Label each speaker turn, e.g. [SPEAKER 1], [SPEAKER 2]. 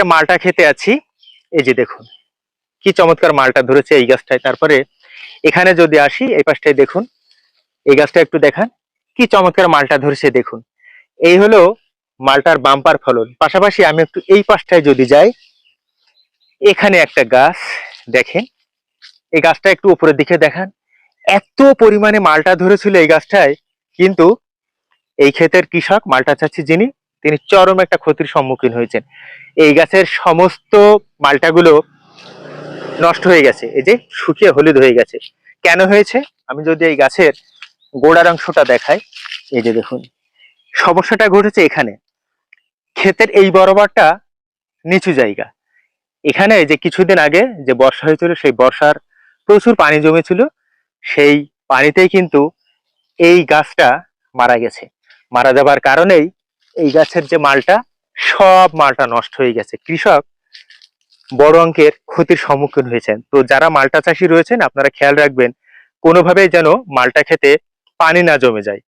[SPEAKER 1] একটা মালটা খেতে আছি, এই যে দেখুন কি চমৎকার মালটা ধরেছে এই গাছটায়। তারপরে এখানে যদি আসি এই পাশটায় দেখুন, এই গাছটা একটু দেখান, কি চমৎকার মালটা ধরেছে দেখুন। এই হলো মালটার বাম্পার ফলন। পাশাপাশি আমি একটু এই পাশটায় যদি যাই, এখানে একটা গাছ দেখেন, এই গাছটা একটু উপরের দিকে দেখান, এত পরিমাণে মালটা ধরেছিল এই গাছটায়। কিন্তু এই ক্ষেতের কৃষক, মালটা চাষি যিনি, তিনি চরম একটা ক্ষতির সম্মুখীন হয়েছেন। এই গাছের সমস্ত মালটাগুলো নষ্ট হয়ে গেছে, এই যে শুকিয়ে হলুদ হয়ে গেছে। কেন হয়েছে? আমি যদি এই গাছের গোড়ার অংশটা দেখাই, এই যে দেখুন, সমস্যাটা ঘটেছে এখানে। ক্ষেতের এই বরাবরটা নিচু জায়গা, এখানে যে কিছুদিন আগে যে বর্ষা হয়েছিল, সেই বর্ষার প্রচুর পানি জমেছিল, সেই পানিতেই কিন্তু এই গাছটা মারা গেছে। মারা যাবার কারণেই এই গাছের যে মালটা, সব মালটা নষ্ট হয়ে গেছে। কৃষক বড় অঙ্কের ক্ষতির সম্মুখীন হয়েছেন। তো যারা মালটা চাষী রয়েছেন, আপনারা খেয়াল রাখবেন কোনোভাবেই যেন মালটা খেতে পানি না জমে যায়।